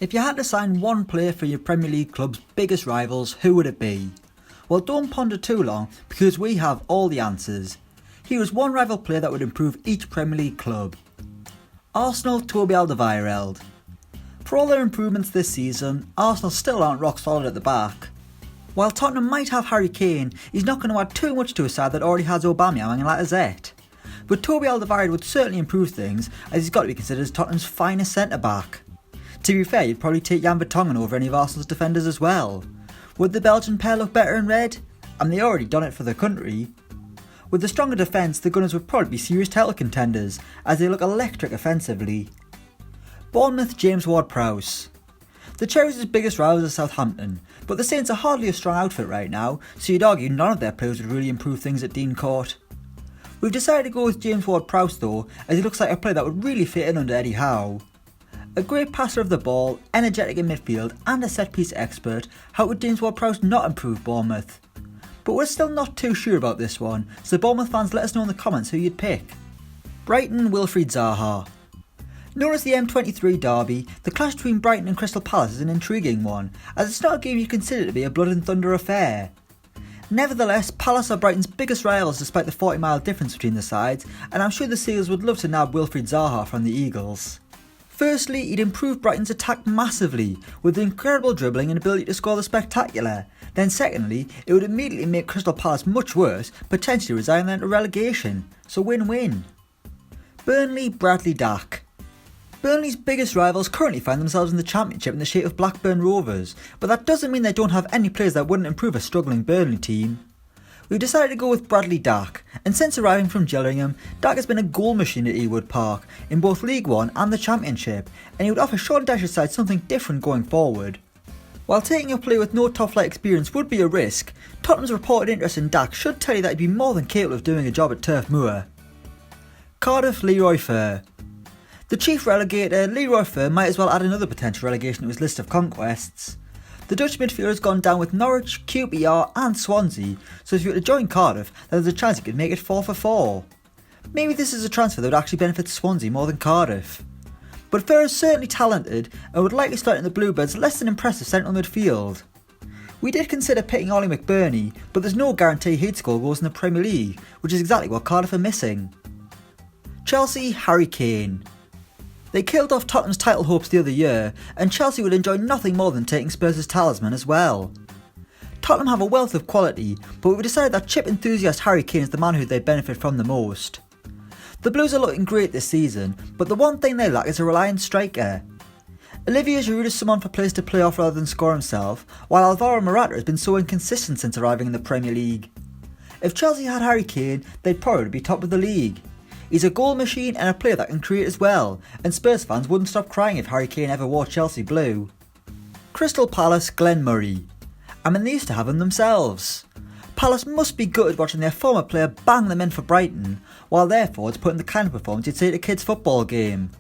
If you had to sign one player for your Premier League club's biggest rivals, who would it be? Well, don't ponder too long because we have all the answers. Here is one rival player that would improve each Premier League club. Arsenal, Toby Alderweireld. For all their improvements this season, Arsenal still aren't rock solid at the back. While Tottenham might have Harry Kane, he's not going to add too much to a side that already has AUBAMEYANG and Lacazette. But Toby Alderweireld would certainly improve things, as he's got to be considered as Tottenham's finest centre-back. To be fair, you'd probably take Jan Vertonghen over any of Arsenal's defenders as well. Would the Belgian pair look better in red? And they already done it for the country. With the stronger defence, the Gunners would probably be serious title contenders, as they look electric offensively. Bournemouth, James Ward-Prowse. The Cherries' biggest rivals are Southampton, but the Saints are hardly a strong outfit right now, so you'd argue none of their players would really improve things at Dean Court. We've decided to go with James Ward-Prowse though, as he looks like a player that would really fit in under Eddie Howe. A great passer of the ball, energetic in midfield and a set-piece expert, how would James Ward-Prowse not improve Bournemouth? But we're still not too sure about this one, so Bournemouth fans, let us know in the comments who you'd pick. Brighton, WILFRIED ZAHA. Known as the M23 derby, the clash between Brighton and Crystal Palace is an intriguing one, as it's not a game you consider to be a blood and thunder affair. Nevertheless, Palace are Brighton's biggest rivals despite the 40-mile difference between the sides, and I'm sure the Seals would love to nab WILFRIED ZAHA from the Eagles. Firstly, he'd improve Brighton's attack massively, with the incredible dribbling and ability to score the spectacular. Then secondly, it would immediately make Crystal Palace much worse, potentially resigning them to relegation. So win-win. Burnley, Bradley DACK. Burnley's biggest rivals currently find themselves in the Championship in the shape of Blackburn Rovers, but that doesn't mean they don't have any players that wouldn't improve a struggling Burnley team. We've decided to go with Bradley DACK, and since arriving from Gillingham, DACK has been a goal machine at Ewood Park, in both League One and the Championship, and he would offer Sean Dyche's side something different going forward. While taking a player with no top flight experience would be a risk, Tottenham's reported interest in DACK should tell you that he'd be more than capable of doing a job at Turf Moor. Cardiff, Leroy Fer. The chief relegator, Leroy Fer, might as well add another potential relegation to his list of conquests. The Dutch midfielder has gone down with Norwich, QPR and Swansea, so if you were to join Cardiff, there's a chance he could make it 4 for 4. Maybe this is a transfer that would actually benefit Swansea more than Cardiff. But Fer is certainly talented and would likely start in the Bluebirds' less than impressive central midfield. We did consider picking Ollie McBurney, but there's no guarantee he'd score goals in the Premier League, which is exactly what Cardiff are missing. Chelsea, Harry Kane. They killed off Tottenham's title hopes the other year, and Chelsea would enjoy nothing more than taking Spurs' talisman as well. Tottenham have a wealth of quality, but we've decided that chip enthusiast Harry Kane is the man who they benefit from the most. The Blues are looking great this season, but the one thing they lack is a reliant striker. Olivier Giroud is someone for players to play off rather than score himself, while Alvaro Morata has been so inconsistent since arriving in the Premier League. If Chelsea had Harry Kane, they'd probably be top of the league. He's a goal machine and a player that can create as well, and Spurs fans wouldn't stop crying if Harry Kane ever wore Chelsea blue. Crystal Palace, Glenn Murray. I mean, they used to have him themselves. Palace must be gutted watching their former player bang them in for Brighton, while their forwards put in the kind of performance you'd see at a kid's football game.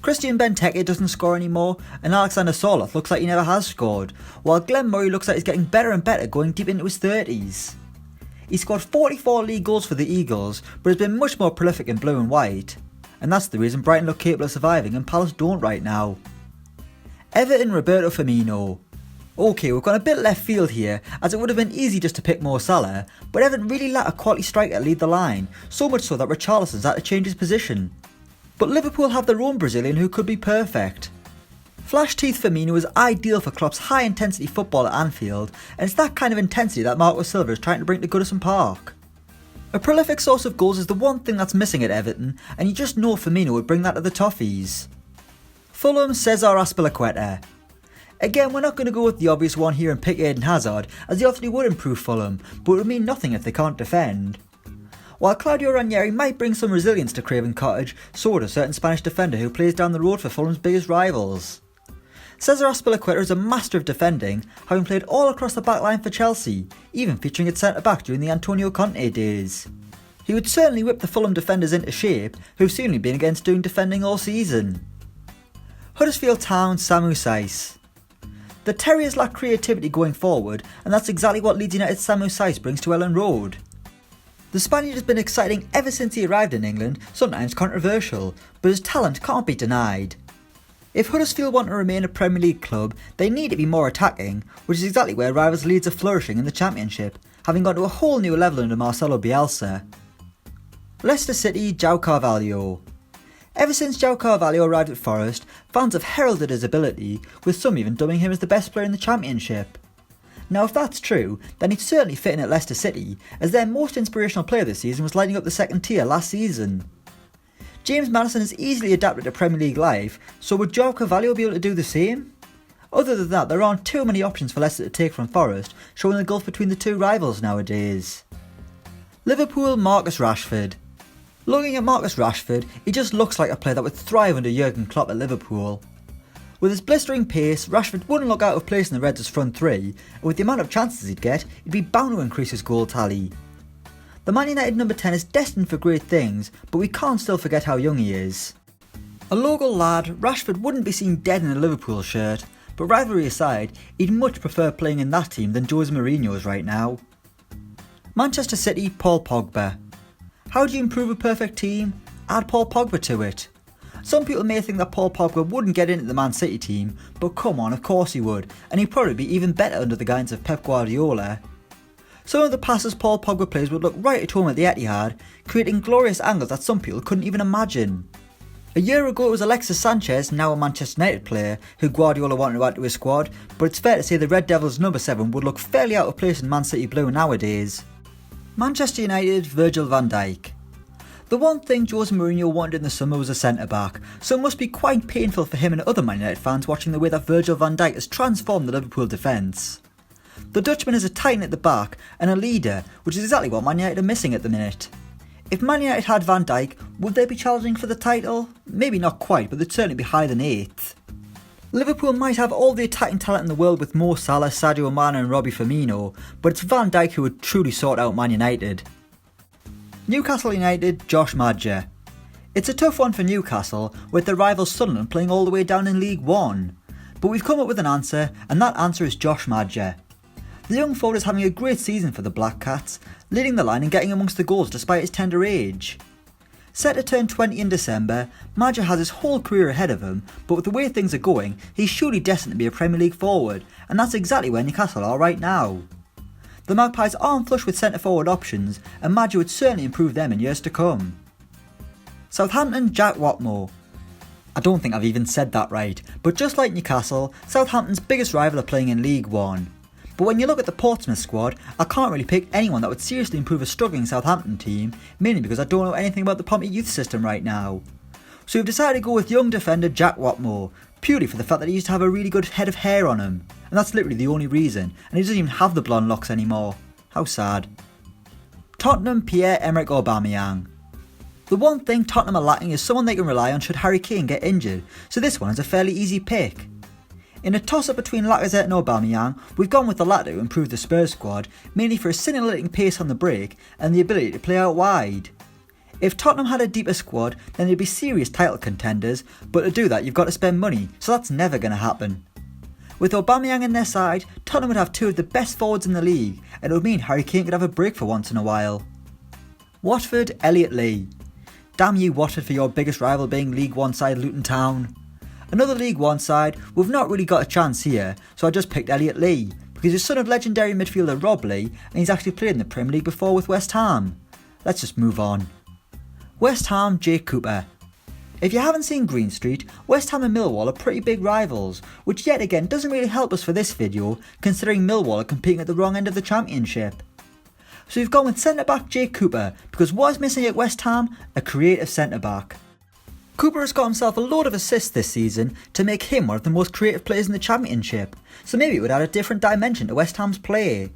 Christian Benteke doesn't score anymore, and Alexander Sørloth looks like he never has scored, while Glenn Murray looks like he's getting better and better going deep into his 30s. He scored 44 league goals for the Eagles, but has been much more prolific in blue and white. And that's the reason Brighton look capable of surviving and Palace don't right now. Everton, Roberto Firmino. Okay, we've gone a bit left field here, as it would have been easy just to pick Mo Salah, but Everton really lack a quality striker to lead the line, so much so that Richarlison's had to change his position. But Liverpool have their own Brazilian who could be perfect. Flash Teeth Firmino is ideal for Klopp's high intensity football at Anfield, and it's that kind of intensity that Marco Silva is trying to bring to Goodison Park. A prolific source of goals is the one thing that's missing at Everton, and you just know Firmino would bring that to the Toffees. Fulham, Cesar Azpilicueta. Again, we're not going to go with the obvious one here and pick Eden Hazard, as he obviously would improve Fulham, but it would mean nothing if they can't defend. While Claudio Ranieri might bring some resilience to Craven Cottage, so would a certain Spanish defender who plays down the road for Fulham's biggest rivals. Cesar Azpilicueta is a master of defending, having played all across the back line for Chelsea, even featuring at centre-back during the Antonio Conte days. He would certainly whip the Fulham defenders into shape, who've seemingly been against doing defending all season. Huddersfield Town, Samu Saiz. The Terriers lack creativity going forward, and that's exactly what Leeds United's Samu Saiz brings to Ellen Road. The Spaniard has been exciting ever since he arrived in England, sometimes controversial, but his talent can't be denied. If Huddersfield want to remain a Premier League club, they need to be more attacking, which is exactly where rivals Leeds are flourishing in the Championship, having gone to a whole new level under Marcelo Bielsa. Leicester City, João Carvalho. Ever since João Carvalho arrived at Forest, fans have heralded his ability, with some even dubbing him as the best player in the Championship. Now if that's true, then he'd certainly fit in at Leicester City, as their most inspirational player this season was lighting up the second tier last season. James Maddison has easily adapted to Premier League life, so would João Carvalho be able to do the same? Other than that, there aren't too many options for Leicester to take from Forest, showing the gulf between the two rivals nowadays. Liverpool, Marcus Rashford. Looking at Marcus Rashford, he just looks like a player that would thrive under Jurgen Klopp at Liverpool. With his blistering pace, Rashford wouldn't look out of place in the Reds' front three, and with the amount of chances he'd get, he'd be bound to increase his goal tally. The Man United number 10 is destined for great things, but we can't still forget how young he is. A local lad, Rashford wouldn't be seen dead in a Liverpool shirt, but rivalry aside, he'd much prefer playing in that team than Jose Mourinho's right now. Manchester City, Paul Pogba. How do you improve a perfect team? Add Paul Pogba to it. Some people may think that Paul Pogba wouldn't get into the Man City team, but come on, of course he would, and he'd probably be even better under the guidance of Pep Guardiola. Some of the passes Paul Pogba plays would look right at home at the Etihad, creating glorious angles that some people couldn't even imagine. A year ago it was Alexis Sanchez, now a Manchester United player, who Guardiola wanted to add to his squad, but it's fair to say the Red Devils number 7 would look fairly out of place in Man City blue nowadays. Manchester United, Virgil van Dijk. The one thing Jose Mourinho wanted in the summer was a centre-back, so it must be quite painful for him and other Man United fans watching the way that Virgil van Dijk has transformed the Liverpool defence. The Dutchman is a titan at the back and a leader, which is exactly what Man United are missing at the minute. If Man United had Van Dijk, would they be challenging for the title? Maybe not quite, but they'd certainly be higher than 8th. Liverpool might have all the attacking talent in the world with Mo Salah, Sadio Mane and Robbie Firmino, but it's Van Dijk who would truly sort out Man United. Newcastle United, Josh Maja. It's a tough one for Newcastle, with their rival Sunderland playing all the way down in League One. But we've come up with an answer, and that answer is Josh Maja. The young forward is having a great season for the Black Cats, leading the line and getting amongst the goals despite his tender age. Set to turn 20 in December, Maja has his whole career ahead of him, but with the way things are going, he's surely destined to be a Premier League forward, and that's exactly where Newcastle are right now. The Magpies aren't flush with centre-forward options, and Maja would certainly improve them in years to come. Southampton, Jack Watmore. I don't think I've even said that right, but just like Newcastle, Southampton's biggest rival are playing in League One. But when you look at the Portsmouth squad, I can't really pick anyone that would seriously improve a struggling Southampton team, mainly because I don't know anything about the Pompey youth system right now. So we've decided to go with young defender Jack Watmore, purely for the fact that he used to have a really good head of hair on him, and that's literally the only reason, and he doesn't even have the blonde locks anymore. How sad. Tottenham, Pierre-Emerick Aubameyang. The one thing Tottenham are lacking is someone they can rely on should Harry Kane get injured, so this one is a fairly easy pick. In a toss-up between Lacazette and Aubameyang, we've gone with the latter to improve the Spurs squad, mainly for his scintillating pace on the break and the ability to play out wide. If Tottenham had a deeper squad, then they'd be serious title contenders, but to do that you've got to spend money, so that's never going to happen. With Aubameyang in their side, Tottenham would have two of the best forwards in the league, and it would mean Harry Kane could have a break for once in a while. Watford, Elliot Lee. Damn you Watford for your biggest rival being League One side Luton Town. Another League One side, we've not really got a chance here, so I just picked Elliot Lee, because he's son of legendary midfielder Rob Lee, and he's actually played in the Premier League before with West Ham. Let's just move on. West Ham, Jake Cooper. If you haven't seen Green Street, West Ham and Millwall are pretty big rivals, which yet again doesn't really help us for this video, considering Millwall are competing at the wrong end of the Championship. So we've gone with centre-back Jake Cooper, because what is missing at West Ham? A creative centre-back. Cooper has got himself a load of assists this season to make him one of the most creative players in the Championship, so maybe it would add a different dimension to West Ham's play.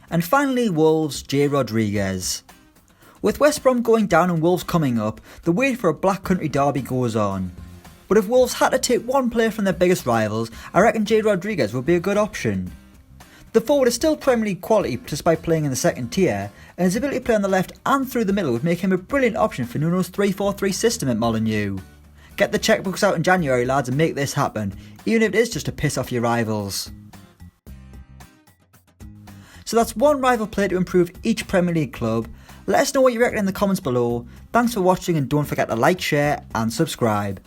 And finally Wolves, J. Rodriguez. With West Brom going down and Wolves coming up, the wait for a Black Country derby goes on. But if Wolves had to take one player from their biggest rivals, I reckon J. Rodriguez would be a good option. The forward is still Premier League quality despite playing in the second tier, and his ability to play on the left and through the middle would make him a brilliant option for Nuno's 3-4-3 system at Molineux. Get the checkbooks out in January lads and make this happen, even if it is just to piss off your rivals. So that's one rival player to improve each Premier League club. Let us know what you reckon in the comments below. Thanks for watching and don't forget to like, share and subscribe.